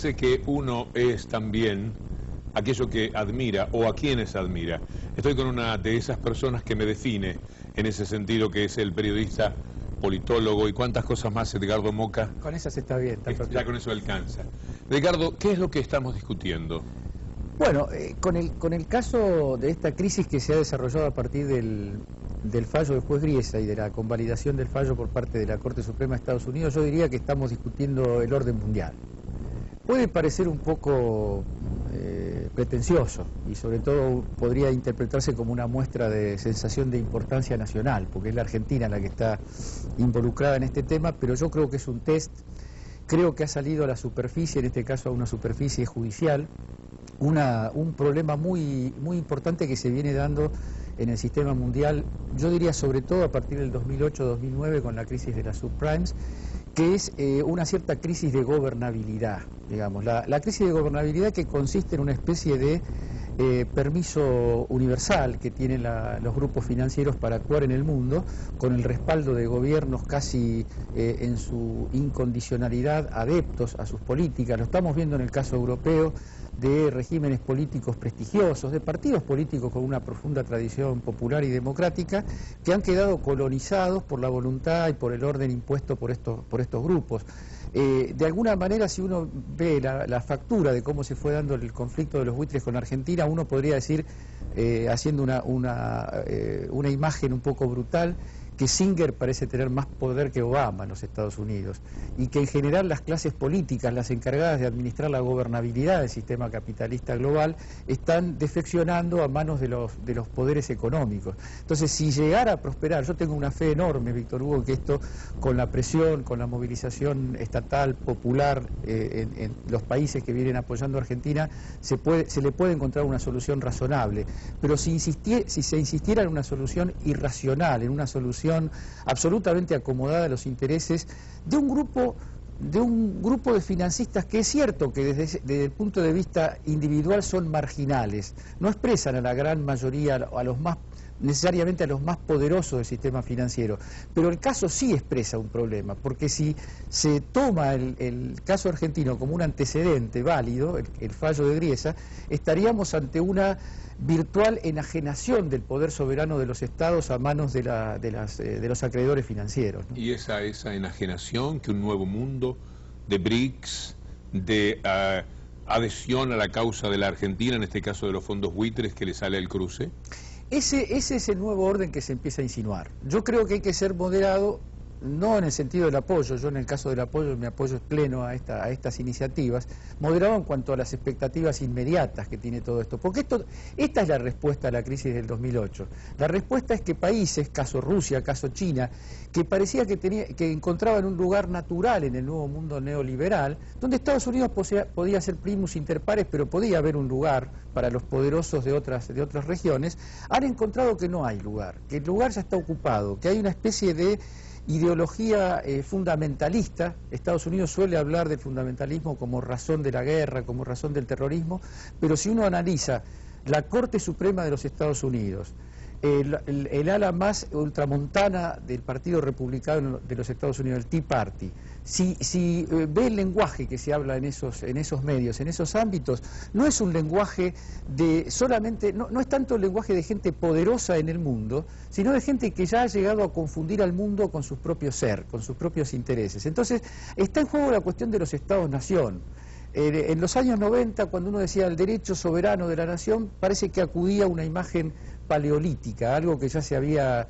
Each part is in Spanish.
parece que uno es también aquello que admira o a quienes admira. Estoy con una de esas personas que me define en ese sentido, que es el periodista, politólogo y cuántas cosas más, Edgardo Moca. Con esas está bien. Ya con eso alcanza. Edgardo, ¿qué es lo que estamos discutiendo? Bueno, con el caso de esta crisis que se ha desarrollado a partir del fallo del juez Griesa y de la convalidación del fallo por parte de la Corte Suprema de Estados Unidos, yo diría que estamos discutiendo el orden mundial. Puede parecer un poco pretencioso y sobre todo podría interpretarse como una muestra de sensación de importancia nacional, porque es la Argentina la que está involucrada en este tema, pero yo creo que es un test, creo que ha salido a la superficie, en este caso a una superficie judicial, un problema muy importante que se viene dando en el sistema mundial, yo diría sobre todo a partir del 2008-2009 con la crisis de las subprimes, que es una cierta crisis de gobernabilidad, digamos. La crisis de gobernabilidad que consiste en una especie de permiso universal que tienen los grupos financieros para actuar en el mundo, con el respaldo de gobiernos casi en su incondicionalidad adeptos a sus políticas. Lo estamos viendo en el caso europeo, de regímenes políticos prestigiosos, de partidos políticos con una profunda tradición popular y democrática, que han quedado colonizados por la voluntad y por el orden impuesto por estos grupos. De alguna manera, si uno ve la factura de cómo se fue dando el conflicto de los buitres con Argentina, uno podría decir, haciendo una imagen un poco brutal, que Singer parece tener más poder que Obama en los Estados Unidos y que en general las clases políticas, las encargadas de administrar la gobernabilidad del sistema capitalista global, están defeccionando a manos de los poderes económicos. Entonces, si llegara a prosperar, yo tengo una fe enorme, Víctor Hugo, que esto, con la presión, con la movilización estatal, popular, en los países que vienen apoyando a Argentina, se le puede encontrar una solución razonable. Pero si se insistiera en una solución irracional, en una solución absolutamente acomodada a los intereses de un grupo de financistas que es cierto que desde el punto de vista individual son marginales, no expresan a la gran mayoría, necesariamente a los más poderosos del sistema financiero, pero el caso sí expresa un problema, porque si se toma el caso argentino como un antecedente válido, el fallo de Griesa, estaríamos ante una virtual enajenación del poder soberano de los estados a manos de los acreedores financieros, ¿no? Y esa enajenación, que un nuevo mundo de BRICS, de adhesión a la causa de la Argentina, en este caso de los fondos buitres, que le sale el cruce. Ese es el nuevo orden que se empieza a insinuar. Yo creo que hay que ser moderado, no en el sentido del apoyo, yo en el caso del apoyo, mi apoyo es pleno a estas iniciativas, moderado en cuanto a las expectativas inmediatas que tiene todo esto, porque esta es la respuesta a la crisis del 2008. La respuesta es que países, caso Rusia, caso China, que parecía que encontraban un lugar natural en el nuevo mundo neoliberal, donde Estados Unidos podía ser primus inter pares, pero podía haber un lugar para los poderosos de otras regiones, han encontrado que no hay lugar, que el lugar ya está ocupado, que hay una especie de ideología fundamentalista. Estados Unidos suele hablar del fundamentalismo como razón de la guerra, como razón del terrorismo, pero si uno analiza la Corte Suprema de los Estados Unidos, el ala más ultramontana del Partido Republicano de los Estados Unidos, el Tea Party, si ve el lenguaje que se habla en esos medios, en esos ámbitos, no es un lenguaje de solamente, no es tanto el lenguaje de gente poderosa en el mundo, sino de gente que ya ha llegado a confundir al mundo con sus propios ser, con sus propios intereses. Entonces, está en juego la cuestión de los Estados-nación. En los años 90, cuando uno decía el derecho soberano de la nación, parece que acudía a una imagen paleolítica, algo que ya se había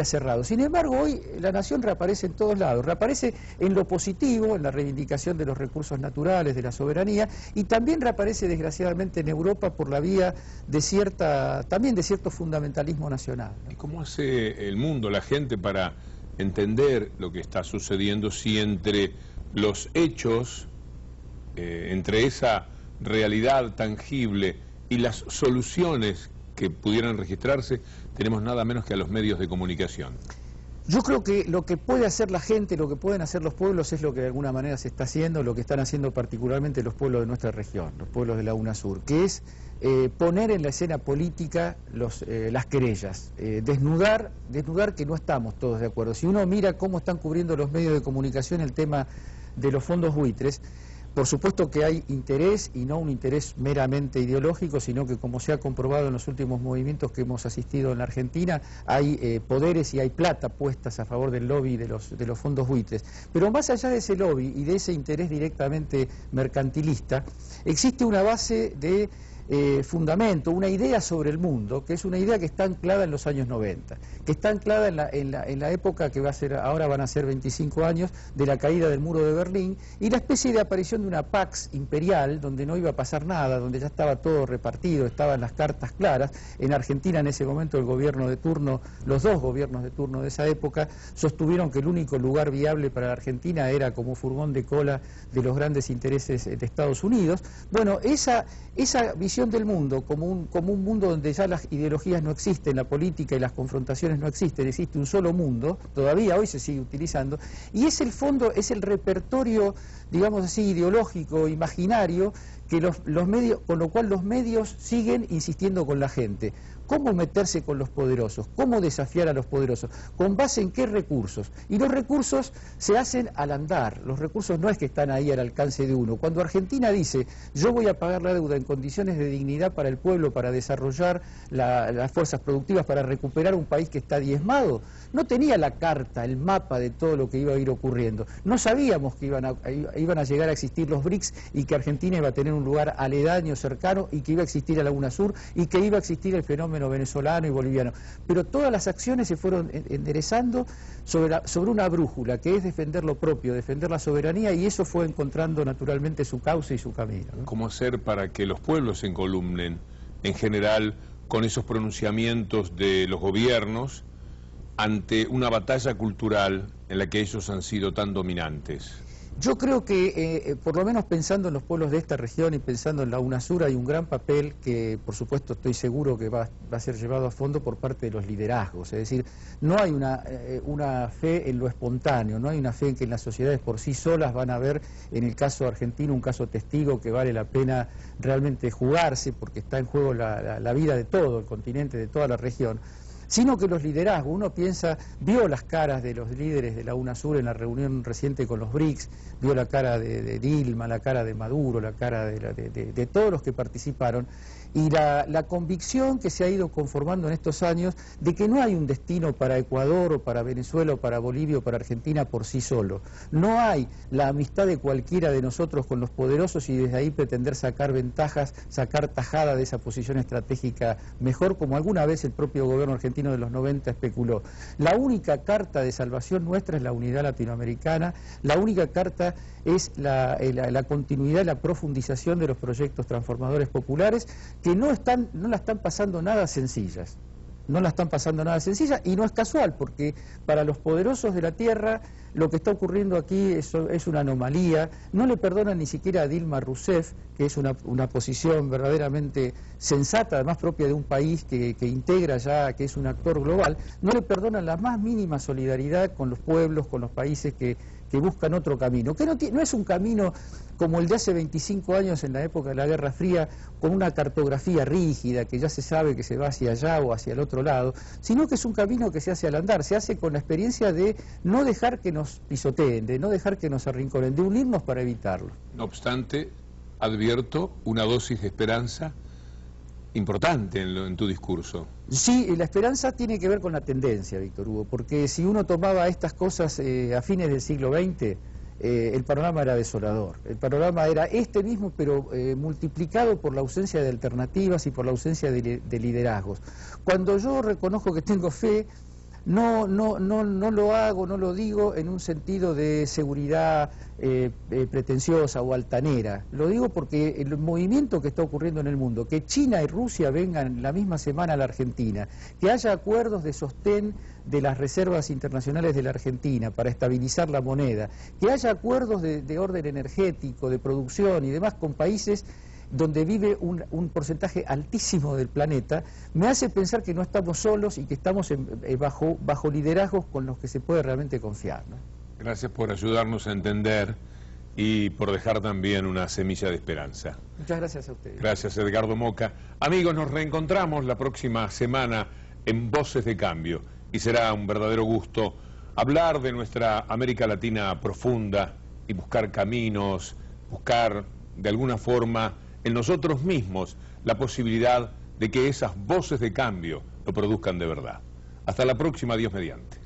cerrado. Sin embargo, hoy la nación reaparece en todos lados, reaparece en lo positivo, en la reivindicación de los recursos naturales, de la soberanía, y también reaparece desgraciadamente en Europa por la vía de también de cierto fundamentalismo nacional, ¿no? ¿Y cómo hace el mundo, la gente, para entender lo que está sucediendo si entre los hechos, entre esa realidad tangible y las soluciones que pudieran registrarse, tenemos nada menos que a los medios de comunicación? Yo creo que lo que puede hacer la gente, lo que pueden hacer los pueblos, es lo que de alguna manera se está haciendo, lo que están haciendo particularmente los pueblos de nuestra región, los pueblos de la UNASUR, que es poner en la escena política las querellas, desnudar que no estamos todos de acuerdo. Si uno mira cómo están cubriendo los medios de comunicación el tema de los fondos buitres, Por supuesto que hay interés, y no un interés meramente ideológico, sino que, como se ha comprobado en los últimos movimientos que hemos asistido en la Argentina, hay poderes y hay plata puestas a favor del lobby de los fondos buitres. Pero más allá de ese lobby y de ese interés directamente mercantilista, existe una base de fundamento, una idea sobre el mundo, que es una idea que está anclada en los años 90, que está anclada en la época que ahora van a ser 25 años de la caída del muro de Berlín y la especie de aparición de una Pax imperial donde no iba a pasar nada, donde ya estaba todo repartido, estaban las cartas claras. En Argentina en ese momento el gobierno de turno, los dos gobiernos de turno de esa época, sostuvieron que el único lugar viable para la Argentina era como furgón de cola de los grandes intereses de Estados Unidos. Bueno, esa visión del mundo como un mundo donde ya las ideologías no existen, la política y las confrontaciones no existen, existe un solo mundo, todavía hoy se sigue utilizando, y es el fondo, es el repertorio, digamos así, ideológico, imaginario, que los medios, con lo cual los medios siguen insistiendo con la gente. ¿Cómo meterse con los poderosos? ¿Cómo desafiar a los poderosos? ¿Con base en qué recursos? Y los recursos se hacen al andar. Los recursos no es que están ahí al alcance de uno. Cuando Argentina dice, yo voy a pagar la deuda en condiciones de dignidad para el pueblo, para desarrollar las fuerzas productivas, para recuperar un país que está diezmado, no tenía la carta, el mapa de todo lo que iba a ir ocurriendo. No sabíamos que iban a llegar a existir los BRICS y que Argentina iba a tener un lugar aledaño, cercano, y que iba a existir la Laguna Sur y que iba a existir el fenómeno venezolano y boliviano, pero todas las acciones se fueron enderezando sobre una brújula que es defender lo propio, defender la soberanía, y eso fue encontrando naturalmente su cauce y su camino, ¿no? ¿Cómo hacer para que los pueblos se encolumnen en general con esos pronunciamientos de los gobiernos ante una batalla cultural en la que ellos han sido tan dominantes? Yo creo que, por lo menos pensando en los pueblos de esta región y pensando en la UNASUR, hay un gran papel que, por supuesto, estoy seguro que va a ser llevado a fondo por parte de los liderazgos. Es decir, no hay una fe en lo espontáneo, no hay una fe en que las sociedades por sí solas van a ver, en el caso argentino, un caso testigo que vale la pena realmente jugarse, porque está en juego la vida de todo el continente, de toda la región, sino que los liderazgos, uno piensa, vio las caras de los líderes de la UNASUR en la reunión reciente con los BRICS, vio la cara de Dilma, la cara de Maduro, la cara de todos los que participaron, y la convicción que se ha ido conformando en estos años de que no hay un destino para Ecuador o para Venezuela o para Bolivia o para Argentina por sí solo. No hay la amistad de cualquiera de nosotros con los poderosos y desde ahí pretender sacar ventajas, sacar tajada de esa posición estratégica mejor, como alguna vez el propio gobierno argentino de los 90 especuló. La única carta de salvación nuestra es la unidad latinoamericana, la única carta es la continuidad y la profundización de los proyectos transformadores populares, que no la están pasando nada sencillas. No la están pasando nada sencilla, y no es casual, porque para los poderosos de la tierra lo que está ocurriendo aquí es una anomalía. No le perdonan ni siquiera a Dilma Rousseff, que es una posición verdaderamente sensata, además propia de un país que integra ya, que es un actor global. No le perdonan la más mínima solidaridad con los pueblos, con los países que buscan otro camino, que no es un camino como el de hace 25 años en la época de la Guerra Fría, con una cartografía rígida, que ya se sabe que se va hacia allá o hacia el otro lado, sino que es un camino que se hace al andar, se hace con la experiencia de no dejar que nos pisoteen, de no dejar que nos arrinconen, de unirnos para evitarlo. No obstante, advierto una dosis de esperanza importante en tu discurso. Sí, la esperanza tiene que ver con la tendencia, Víctor Hugo, porque si uno tomaba estas cosas a fines del siglo XX, el panorama era desolador. El panorama era este mismo, pero multiplicado por la ausencia de alternativas y por la ausencia de liderazgos. Cuando yo reconozco que tengo fe, no lo hago, no lo digo en un sentido de seguridad pretenciosa o altanera. Lo digo porque el movimiento que está ocurriendo en el mundo, que China y Rusia vengan la misma semana a la Argentina, que haya acuerdos de sostén de las reservas internacionales de la Argentina para estabilizar la moneda, que haya acuerdos de orden energético, de producción y demás con países donde vive un porcentaje altísimo del planeta, me hace pensar que no estamos solos y que estamos bajo liderazgos con los que se puede realmente confiar, ¿no? Gracias por ayudarnos a entender y por dejar también una semilla de esperanza. Muchas gracias a ustedes. Gracias, Edgardo Moca. Amigos, nos reencontramos la próxima semana en Voces de Cambio y será un verdadero gusto hablar de nuestra América Latina profunda y buscar caminos buscar de alguna forma en nosotros mismos la posibilidad de que esas voces de cambio lo produzcan de verdad. Hasta la próxima, Dios mediante.